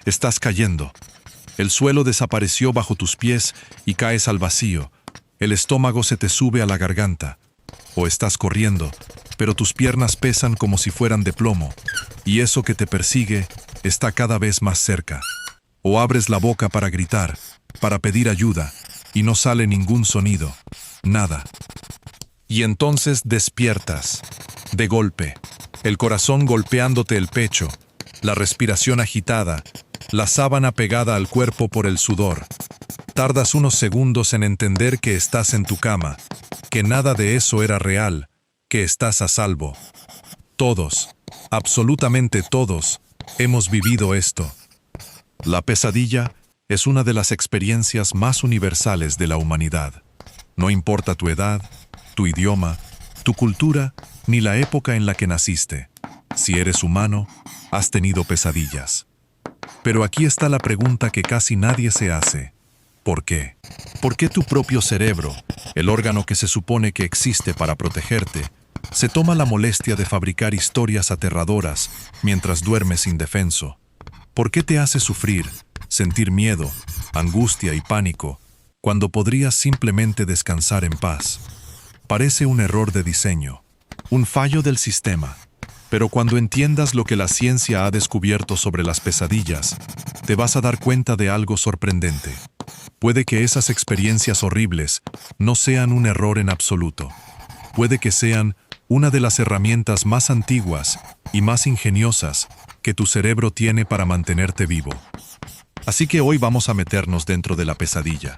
Estás cayendo. El suelo desapareció bajo tus pies y caes al vacío. El estómago se te sube a la garganta. O estás corriendo, pero tus piernas pesan como si fueran de plomo, y eso que te persigue está cada vez más cerca. O abres la boca para gritar, para pedir ayuda, y no sale ningún sonido, nada. Y entonces despiertas, de golpe, el corazón golpeándote el pecho, la respiración agitada, la sábana pegada al cuerpo por el sudor. Tardas unos segundos en entender que estás en tu cama, que nada de eso era real, que estás a salvo. Todos, absolutamente todos, hemos vivido esto. La pesadilla es una de las experiencias más universales de la humanidad. No importa tu edad, tu idioma, tu cultura, ni la época en la que naciste. Si eres humano, has tenido pesadillas. Pero aquí está la pregunta que casi nadie se hace. ¿Por qué? ¿Por qué tu propio cerebro, el órgano que se supone que existe para protegerte, se toma la molestia de fabricar historias aterradoras mientras duermes indefenso? ¿Por qué te hace sufrir, sentir miedo, angustia y pánico, cuando podrías simplemente descansar en paz? Parece un error de diseño, un fallo del sistema. Pero cuando entiendas lo que la ciencia ha descubierto sobre las pesadillas, te vas a dar cuenta de algo sorprendente. Puede que esas experiencias horribles no sean un error en absoluto. Puede que sean una de las herramientas más antiguas y más ingeniosas que tu cerebro tiene para mantenerte vivo. Así que hoy vamos a meternos dentro de la pesadilla.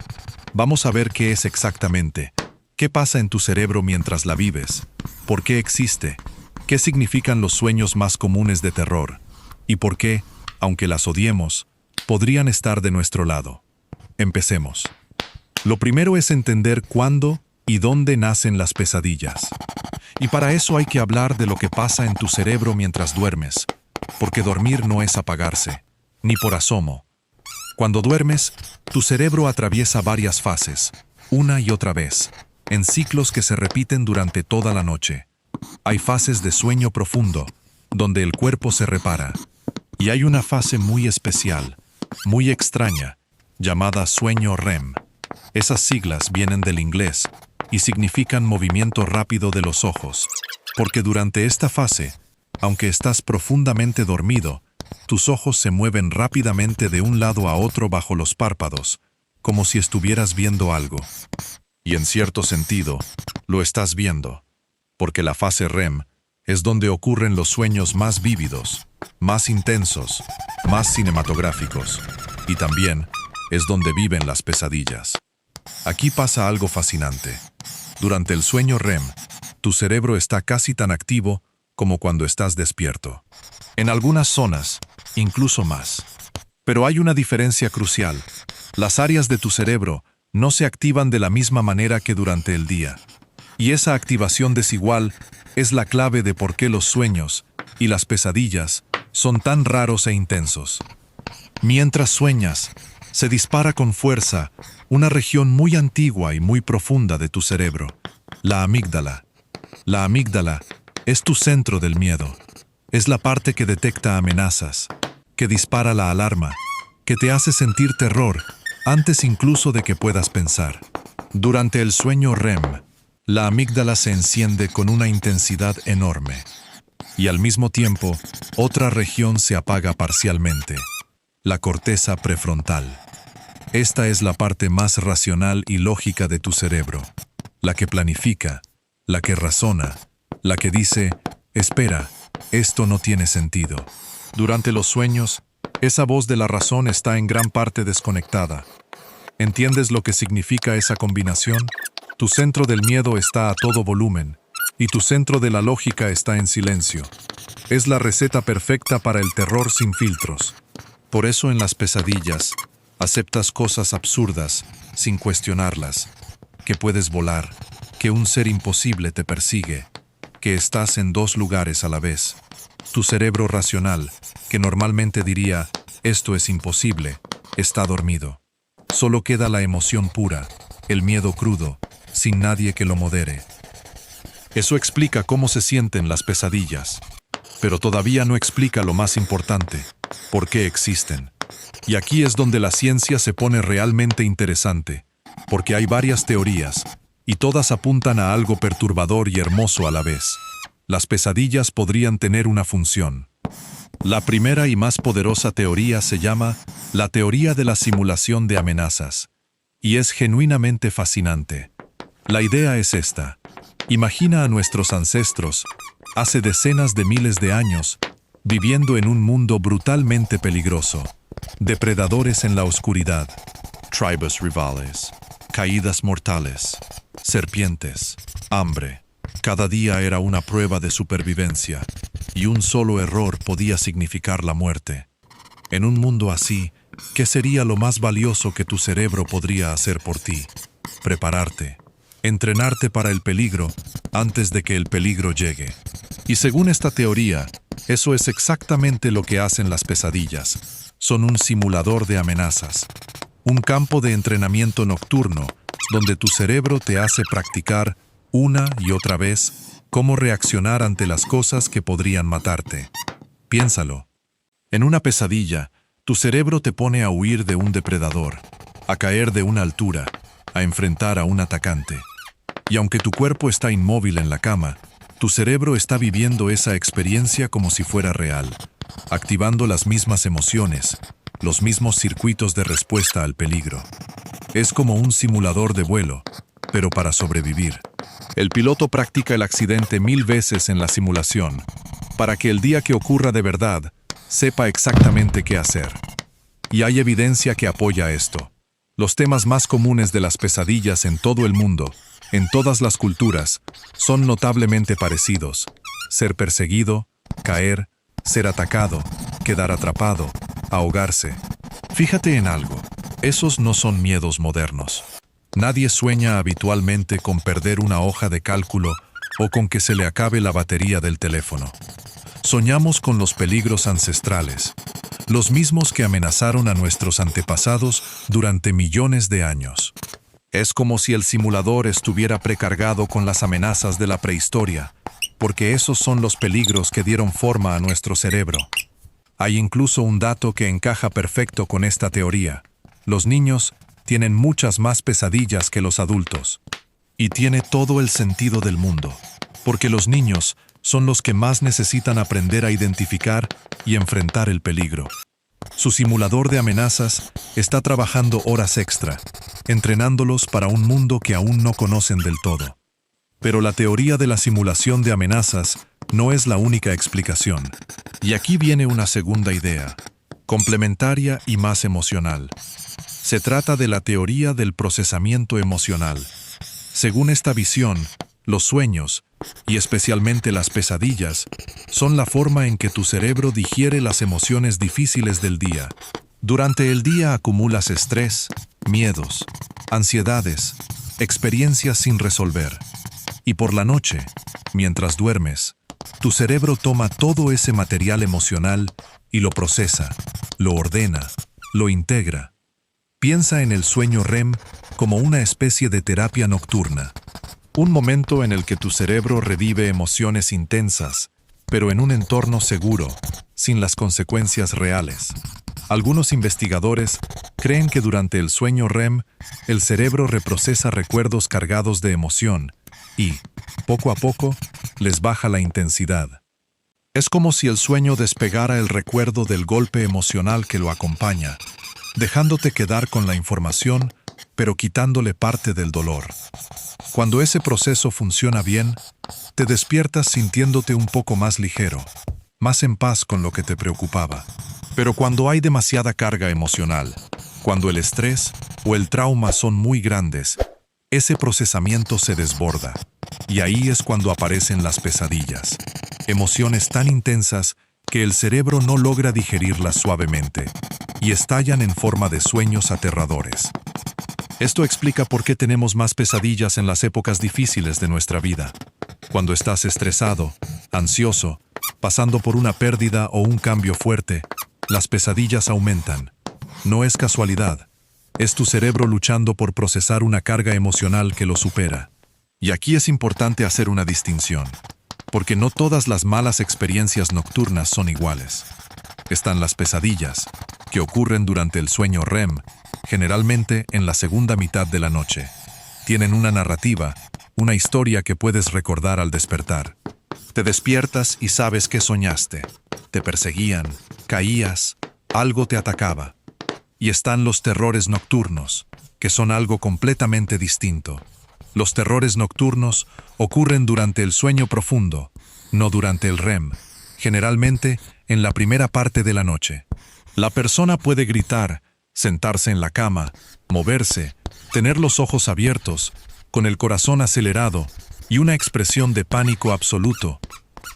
Vamos a ver qué es exactamente, qué pasa en tu cerebro mientras la vives, por qué existe, qué significan los sueños más comunes de terror, y por qué, aunque las odiemos, podrían estar de nuestro lado. Empecemos. Lo primero es entender cuándo y dónde nacen las pesadillas. Y para eso hay que hablar de lo que pasa en tu cerebro mientras duermes, porque dormir no es apagarse, ni por asomo. Cuando duermes, tu cerebro atraviesa varias fases, una y otra vez, en ciclos que se repiten durante toda la noche. Hay fases de sueño profundo, donde el cuerpo se repara. Y hay una fase muy especial, muy extraña, llamada sueño REM. Esas siglas vienen del inglés y significan movimiento rápido de los ojos, porque durante esta fase, aunque estás profundamente dormido, tus ojos se mueven rápidamente de un lado a otro bajo los párpados, como si estuvieras viendo algo. Y en cierto sentido, lo estás viendo, porque la fase REM es donde ocurren los sueños más vívidos, más intensos, más cinematográficos, y también es donde viven las pesadillas. Aquí pasa algo fascinante. Durante el sueño REM, tu cerebro está casi tan activo como cuando estás despierto. En algunas zonas, incluso más. Pero hay una diferencia crucial. Las áreas de tu cerebro no se activan de la misma manera que durante el día. Y esa activación desigual es la clave de por qué los sueños y las pesadillas son tan raros e intensos. Mientras sueñas, se dispara con fuerza una región muy antigua y muy profunda de tu cerebro, la amígdala. La amígdala es tu centro del miedo. Es la parte que detecta amenazas, que dispara la alarma, que te hace sentir terror antes incluso de que puedas pensar. Durante el sueño REM, la amígdala se enciende con una intensidad enorme. Y al mismo tiempo, otra región se apaga parcialmente, la corteza prefrontal. Esta es la parte más racional y lógica de tu cerebro, la que planifica, la que razona, la que dice, espera, esto no tiene sentido. Durante los sueños, esa voz de la razón está en gran parte desconectada. ¿Entiendes lo que significa esa combinación? Tu centro del miedo está a todo volumen, y tu centro de la lógica está en silencio. Es la receta perfecta para el terror sin filtros. Por eso en las pesadillas, aceptas cosas absurdas sin cuestionarlas, que puedes volar, que un ser imposible te persigue, que estás en dos lugares a la vez. Tu cerebro racional, que normalmente diría, esto es imposible, está dormido. Solo queda la emoción pura, el miedo crudo, sin nadie que lo modere. Eso explica cómo se sienten las pesadillas, pero todavía no explica lo más importante, por qué existen. Y aquí es donde la ciencia se pone realmente interesante, porque hay varias teorías, y todas apuntan a algo perturbador y hermoso a la vez. Las pesadillas podrían tener una función. La primera y más poderosa teoría se llama la teoría de la simulación de amenazas, y es genuinamente fascinante. La idea es esta. Imagina a nuestros ancestros, hace decenas de miles de años, viviendo en un mundo brutalmente peligroso. Depredadores en la oscuridad, tribus rivales, caídas mortales, serpientes, hambre. Cada día era una prueba de supervivencia, y un solo error podía significar la muerte. En un mundo así, ¿qué sería lo más valioso que tu cerebro podría hacer por ti? Prepararte, entrenarte para el peligro antes de que el peligro llegue. Y según esta teoría, eso es exactamente lo que hacen las pesadillas. Son un simulador de amenazas, un campo de entrenamiento nocturno donde tu cerebro te hace practicar una y otra vez cómo reaccionar ante las cosas que podrían matarte. Piénsalo. En una pesadilla, tu cerebro te pone a huir de un depredador, a caer de una altura, a enfrentar a un atacante. Y aunque tu cuerpo está inmóvil en la cama, tu cerebro está viviendo esa experiencia como si fuera real, activando las mismas emociones, los mismos circuitos de respuesta al peligro. Es como un simulador de vuelo, pero para sobrevivir. El piloto practica el accidente 1000 veces en la simulación, para que el día que ocurra de verdad, sepa exactamente qué hacer. Y hay evidencia que apoya esto. Los temas más comunes de las pesadillas en todo el mundo, en todas las culturas, son notablemente parecidos. Ser perseguido, caer, ser atacado, quedar atrapado, ahogarse. Fíjate en algo, esos no son miedos modernos. Nadie sueña habitualmente con perder una hoja de cálculo o con que se le acabe la batería del teléfono. Soñamos con los peligros ancestrales, los mismos que amenazaron a nuestros antepasados durante millones de años. Es como si el simulador estuviera precargado con las amenazas de la prehistoria, porque esos son los peligros que dieron forma a nuestro cerebro. Hay incluso un dato que encaja perfecto con esta teoría. Los niños tienen muchas más pesadillas que los adultos. Y tiene todo el sentido del mundo, porque los niños son los que más necesitan aprender a identificar y enfrentar el peligro. Su simulador de amenazas está trabajando horas extra, entrenándolos para un mundo que aún no conocen del todo. Pero la teoría de la simulación de amenazas no es la única explicación. Y aquí viene una segunda idea, complementaria y más emocional. Se trata de la teoría del procesamiento emocional. Según esta visión, los sueños, y especialmente las pesadillas, son la forma en que tu cerebro digiere las emociones difíciles del día. Durante el día acumulas estrés, miedos, ansiedades, experiencias sin resolver. Y por la noche, mientras duermes, tu cerebro toma todo ese material emocional y lo procesa, lo ordena, lo integra. Piensa en el sueño REM como una especie de terapia nocturna. Un momento en el que tu cerebro revive emociones intensas, pero en un entorno seguro, sin las consecuencias reales. Algunos investigadores creen que durante el sueño REM, el cerebro reprocesa recuerdos cargados de emoción y, poco a poco, les baja la intensidad. Es como si el sueño despegara el recuerdo del golpe emocional que lo acompaña, dejándote quedar con la información, pero quitándole parte del dolor. Cuando ese proceso funciona bien, te despiertas sintiéndote un poco más ligero, más en paz con lo que te preocupaba. Pero cuando hay demasiada carga emocional, cuando el estrés o el trauma son muy grandes, ese procesamiento se desborda. Y ahí es cuando aparecen las pesadillas. Emociones tan intensas que el cerebro no logra digerirlas suavemente y estallan en forma de sueños aterradores. Esto explica por qué tenemos más pesadillas en las épocas difíciles de nuestra vida. Cuando estás estresado, ansioso, pasando por una pérdida o un cambio fuerte, las pesadillas aumentan. No es casualidad. Es tu cerebro luchando por procesar una carga emocional que lo supera. Y aquí es importante hacer una distinción, porque no todas las malas experiencias nocturnas son iguales. Están las pesadillas, que ocurren durante el sueño REM, generalmente en la segunda mitad de la noche. Tienen una narrativa, una historia que puedes recordar al despertar. Te despiertas y sabes que soñaste. Te perseguían, caías, algo te atacaba. Y están los terrores nocturnos, que son algo completamente distinto. Los terrores nocturnos ocurren durante el sueño profundo, no durante el REM, generalmente en la primera parte de la noche. La persona puede gritar, sentarse en la cama, moverse, tener los ojos abiertos, con el corazón acelerado y una expresión de pánico absoluto,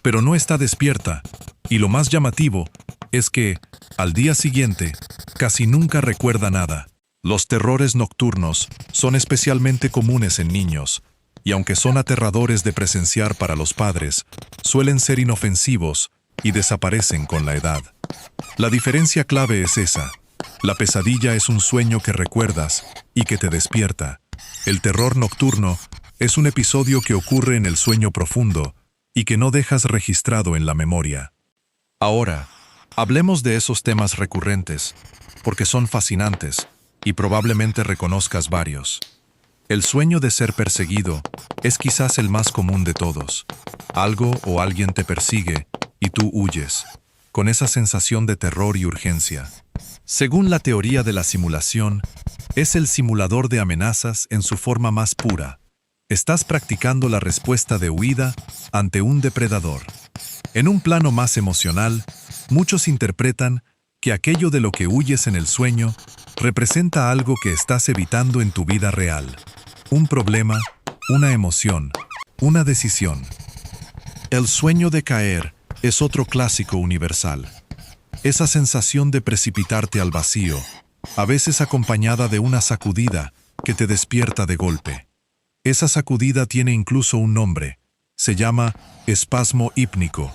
pero no está despierta, y lo más llamativo es que, al día siguiente, casi nunca recuerda nada. Los terrores nocturnos son especialmente comunes en niños, y aunque son aterradores de presenciar para los padres, suelen ser inofensivos y desaparecen con la edad. La diferencia clave es esa. La pesadilla es un sueño que recuerdas y que te despierta. El terror nocturno es un episodio que ocurre en el sueño profundo y que no dejas registrado en la memoria. Ahora, hablemos de esos temas recurrentes, porque son fascinantes y probablemente reconozcas varios. El sueño de ser perseguido es quizás el más común de todos. Algo o alguien te persigue y tú huyes, con esa sensación de terror y urgencia. Según la teoría de la simulación, es el simulador de amenazas en su forma más pura. Estás practicando la respuesta de huida ante un depredador. En un plano más emocional, muchos interpretan que aquello de lo que huyes en el sueño representa algo que estás evitando en tu vida real. Un problema, una emoción, una decisión. El sueño de caer es otro clásico universal. Esa sensación de precipitarte al vacío, a veces acompañada de una sacudida que te despierta de golpe. Esa sacudida tiene incluso un nombre. Se llama espasmo hípnico,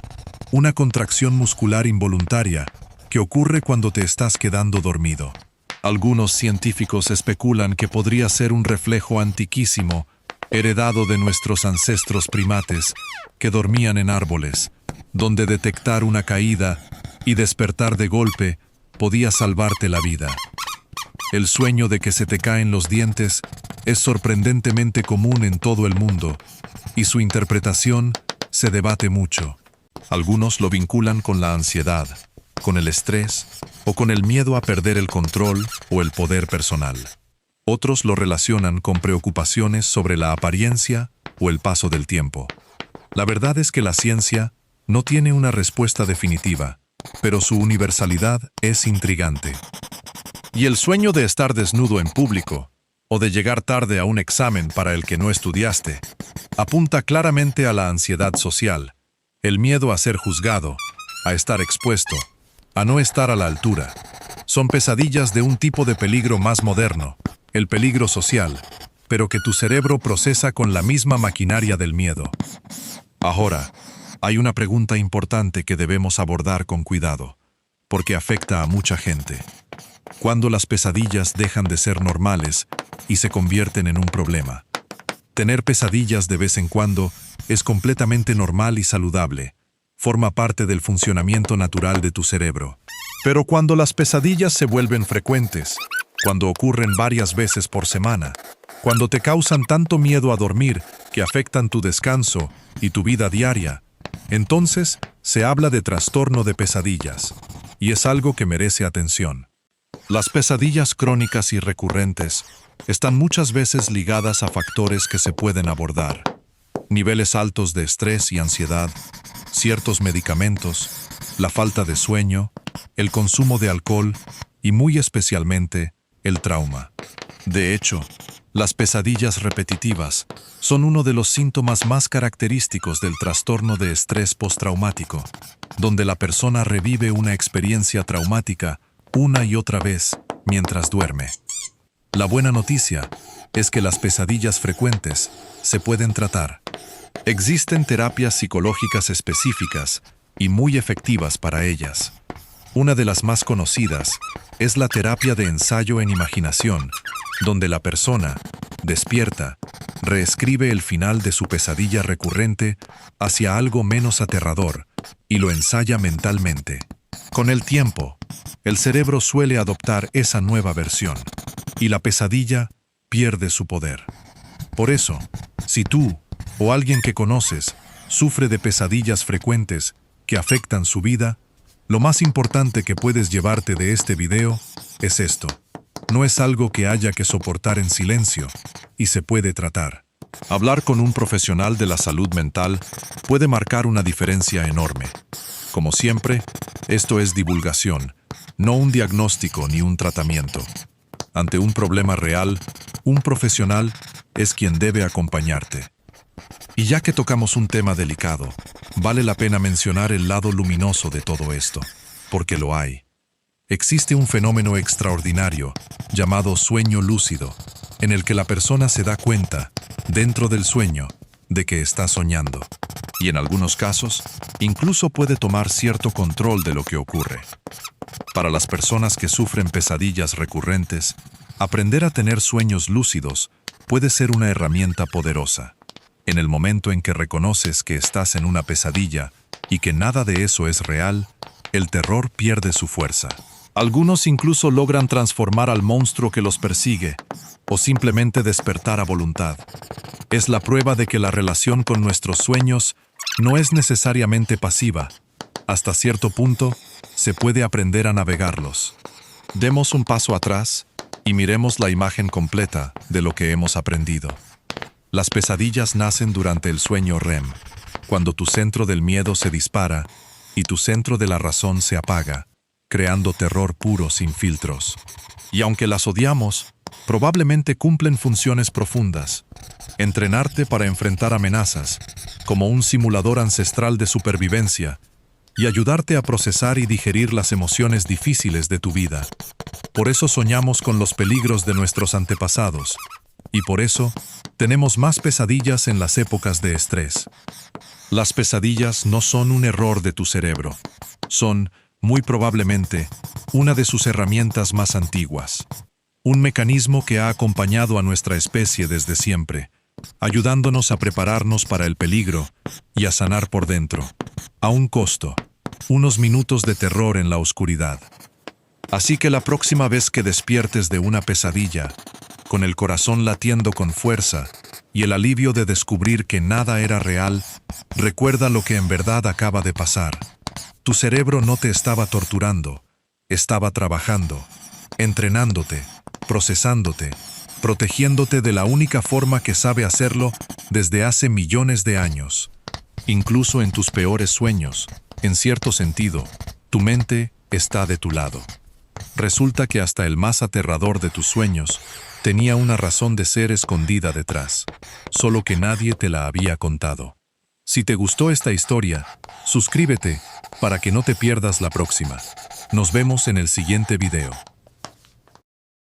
una contracción muscular involuntaria que ocurre cuando te estás quedando dormido. Algunos científicos especulan que podría ser un reflejo antiquísimo, heredado de nuestros ancestros primates, que dormían en árboles, donde detectar una caída y despertar de golpe podía salvarte la vida. El sueño de que se te caen los dientes es sorprendentemente común en todo el mundo, y su interpretación se debate mucho. Algunos lo vinculan con la ansiedad, con el estrés o con el miedo a perder el control o el poder personal. Otros lo relacionan con preocupaciones sobre la apariencia o el paso del tiempo. La verdad es que la ciencia no tiene una respuesta definitiva, pero su universalidad es intrigante. Y el sueño de estar desnudo en público, o de llegar tarde a un examen para el que no estudiaste, apunta claramente a la ansiedad social, el miedo a ser juzgado, a estar expuesto, a no estar a la altura. Son pesadillas de un tipo de peligro más moderno, el peligro social, pero que tu cerebro procesa con la misma maquinaria del miedo. Ahora, hay una pregunta importante que debemos abordar con cuidado, porque afecta a mucha gente. ¿Cuándo las pesadillas dejan de ser normales y se convierten en un problema? Tener pesadillas de vez en cuando es completamente normal y saludable. Forma parte del funcionamiento natural de tu cerebro. Pero cuando las pesadillas se vuelven frecuentes, cuando ocurren varias veces por semana, cuando te causan tanto miedo a dormir que afectan tu descanso y tu vida diaria, entonces se habla de trastorno de pesadillas, y es algo que merece atención. Las pesadillas crónicas y recurrentes están muchas veces ligadas a factores que se pueden abordar. Niveles altos de estrés y ansiedad, ciertos medicamentos, la falta de sueño, el consumo de alcohol y muy especialmente el trauma. De hecho, las pesadillas repetitivas son uno de los síntomas más característicos del trastorno de estrés postraumático, donde la persona revive una experiencia traumática una y otra vez mientras duerme. La buena noticia es que las pesadillas frecuentes se pueden tratar. Existen terapias psicológicas específicas y muy efectivas para ellas. Una de las más conocidas es la terapia de ensayo en imaginación, donde la persona, despierta, reescribe el final de su pesadilla recurrente hacia algo menos aterrador y lo ensaya mentalmente. Con el tiempo, el cerebro suele adoptar esa nueva versión, y la pesadilla pierde su poder. Por eso, si tú o alguien que conoces sufre de pesadillas frecuentes que afectan su vida, lo más importante que puedes llevarte de este video es esto. No es algo que haya que soportar en silencio, y se puede tratar. Hablar con un profesional de la salud mental puede marcar una diferencia enorme. Como siempre, esto es divulgación, no un diagnóstico ni un tratamiento. Ante un problema real, un profesional es quien debe acompañarte. Y ya que tocamos un tema delicado, vale la pena mencionar el lado luminoso de todo esto, porque lo hay. Existe un fenómeno extraordinario llamado sueño lúcido, en el que la persona se da cuenta, dentro del sueño, de que está soñando. Y en algunos casos, incluso puede tomar cierto control de lo que ocurre. Para las personas que sufren pesadillas recurrentes, aprender a tener sueños lúcidos puede ser una herramienta poderosa. En el momento en que reconoces que estás en una pesadilla y que nada de eso es real, el terror pierde su fuerza. Algunos incluso logran transformar al monstruo que los persigue, o simplemente despertar a voluntad. Es la prueba de que la relación con nuestros sueños no es necesariamente pasiva. Hasta cierto punto, se puede aprender a navegarlos. Demos un paso atrás y miremos la imagen completa de lo que hemos aprendido. Las pesadillas nacen durante el sueño REM, cuando tu centro del miedo se dispara y tu centro de la razón se apaga, creando terror puro sin filtros. Y aunque las odiamos, probablemente cumplen funciones profundas. Entrenarte para enfrentar amenazas, como un simulador ancestral de supervivencia, y ayudarte a procesar y digerir las emociones difíciles de tu vida. Por eso soñamos con los peligros de nuestros antepasados, y por eso tenemos más pesadillas en las épocas de estrés. Las pesadillas no son un error de tu cerebro, son, muy probablemente, una de sus herramientas más antiguas. Un mecanismo que ha acompañado a nuestra especie desde siempre, ayudándonos a prepararnos para el peligro y a sanar por dentro, a un costo, unos minutos de terror en la oscuridad. Así que la próxima vez que despiertes de una pesadilla, con el corazón latiendo con fuerza y el alivio de descubrir que nada era real, recuerda lo que en verdad acaba de pasar. Tu cerebro no te estaba torturando, estaba trabajando, entrenándote, procesándote, protegiéndote de la única forma que sabe hacerlo desde hace millones de años. Incluso en tus peores sueños, en cierto sentido, tu mente está de tu lado. Resulta que hasta el más aterrador de tus sueños tenía una razón de ser escondida detrás, solo que nadie te la había contado. Si te gustó esta historia, suscríbete para que no te pierdas la próxima. Nos vemos en el siguiente video.